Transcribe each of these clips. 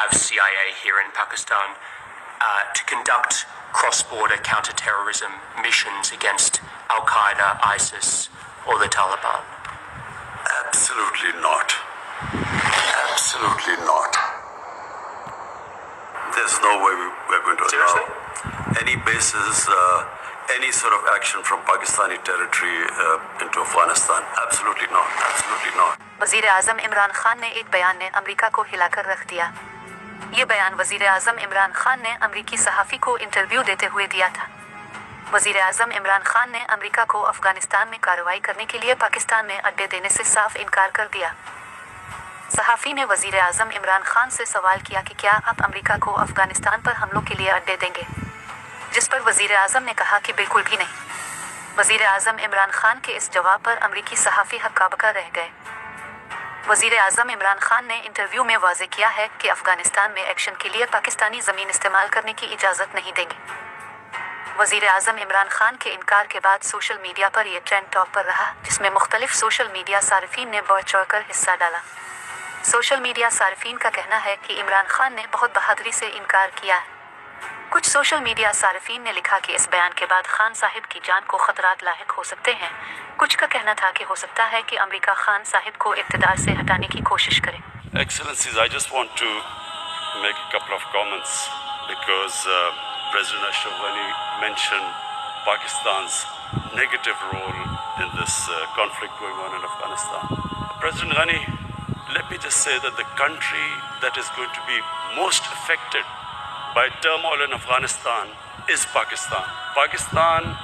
have CIA here in Pakistan to conduct cross-border counter-terrorism missions against Al-Qaeda, ISIS, or the Taliban? Absolutely not. Absolutely not. There's no way we're going to allow any bases, any sort of action from Pakistani territory into Afghanistan. Absolutely not. Absolutely not. वज़ीर आज़म इमरान खान ने एक बयान ने America को हिलाकर रख दिया। ये बयान वज़ीर आज़म इमरान खान ने अमेरिकी सहाफ़ी को इंटरव्यू देते हुए दिया था। वज़ीर आज़म इमरान खान ने अमेरिका को अफ़गानिस्तान में कार्रवाई करने के लिए पाकिस्तान में अड्डे देने से साफ इनकार कर दिया। सहाफ़ी ने वज़ीर आज़म इमरान खान से सवाल किया कि क्या आप अमेरिका को अफ़गानिस्तान पर हमलों के लिए अड्डे देंगे, जिस पर वज़ीर आज़म ने कहा कि बिल्कुल भी नहीं। वज़ीर आज़म इमरान खान के इस जवाब पर अमेरिकी सहाफ़ी हक्का-बक्का रह गए। वज़ीर आज़म इमरान खान ने इंटरव्यू में वाज़े किया है कि अफ़गानिस्तान में एक्शन के लिए पाकिस्तानी ज़मीन इस्तेमाल करने की इजाज़त नहीं देंगे। वज़ीर आज़म इमरान खान के इनकार के बाद सोशल मीडिया पर यह ट्रेंड टॉप पर रहा, जिसमें मुख्तलिफ सोशल मीडिया सारिफीन ने बढ़ चढ़कर हिस्सा डाला। सोशल मीडिया सारिफीन का कहना है कि इमरान खान ने बहुत बहादुरी से इनकार किया है। कुछ सोशल मीडिया सारिफीन ने लिखा कि इस बयान के बाद खान साहिब की जान को खतरात लाहिक हो सकते हैं। कुछ का कहना था कि हो सकता है कि अमेरिका खान साहिब को इक़्तिदार से हटाने की कोशिश करे। Excellencies, I just want to make a couple of comments because President Ashraf Ghani mentioned Pakistan's negative role in this conflict going on in Afghanistan. President Ghani, let me just say that the country that is going to be most affected by turmoil in Afghanistan is Pakistan. Pakistan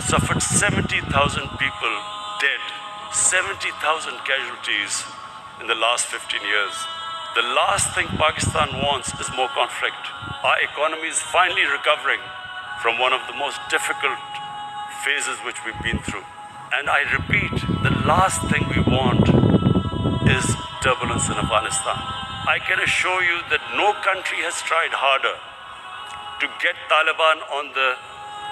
suffered 70,000 people dead, 70,000 casualties in the last 15 years. The last thing Pakistan wants is more conflict. Our economy is finally recovering from one of the most difficult phases which we've been through. And I repeat, the last thing we want is turbulence in Afghanistan. I can assure you that no country has tried harder to get Taliban on the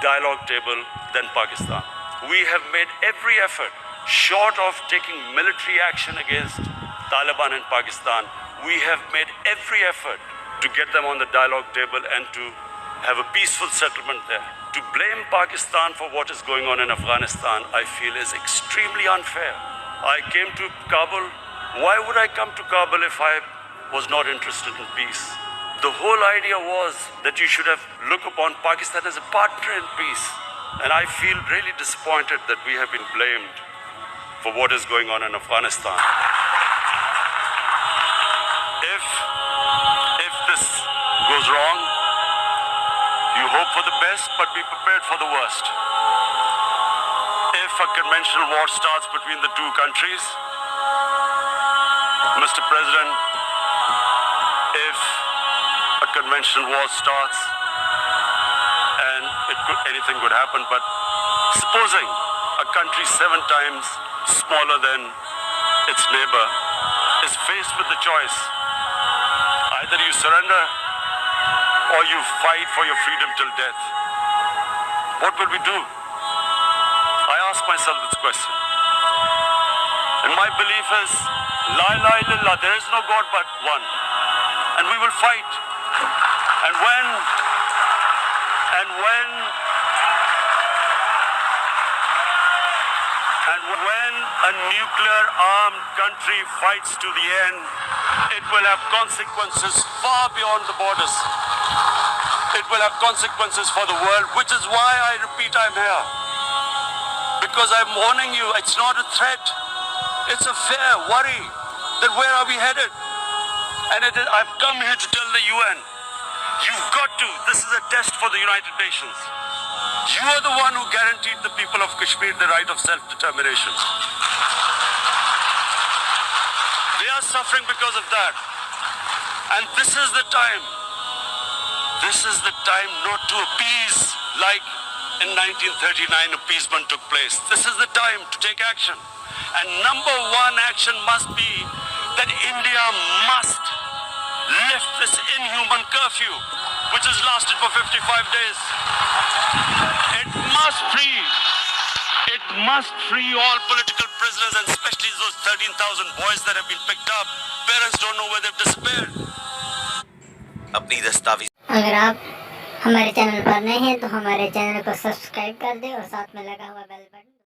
dialogue table than Pakistan. We have made every effort, short of taking military action against Taliban in Pakistan, we have made every effort to get them on the dialogue table and to have a peaceful settlement there. To blame Pakistan for what is going on in Afghanistan, I feel is extremely unfair. I came to Kabul. Why would I come to Kabul if I was not interested in peace? The whole idea was that you should have looked upon Pakistan as a partner in peace. And I feel really disappointed that we have been blamed for what is going on in Afghanistan. If this goes wrong, you hope for the best, but be prepared for the worst. If a conventional war starts between the two countries, Mr. President, if a conventional war starts and anything could happen, but supposing a country 7 times smaller than its neighbor is faced with the choice, either you surrender or you fight for your freedom till death, what will we do? I ask myself this question. And my belief is, La ilaha illallah, there is no God but one. And we will fight. And when a nuclear-armed country fights to the end, it will have consequences far beyond the borders. It will have consequences for the world, which is why I repeat I'm here. Because I'm warning you, it's not a threat. It's a fair worry that where are we headed? And I've come here to tell the UN, you've got to, this is a test for the United Nations. You are the one who guaranteed the people of Kashmir the right of self-determination. They are suffering because of that. And this is the time. This is the time not to appease like in 1939 appeasement took place. This is the time to take action. And number one action must be that India must lift this inhuman curfew, which has lasted for 55 days. It must free all political prisoners, and especially those 13,000 boys that have been picked up. Parents don't know where they've disappeared. अपनी दस्तावेज। अगर आप हमारे channel पर नए हैं तो हमारे चैनल को सब्सक्राइब कर दें और साथ में लगा हुआ बेल बटन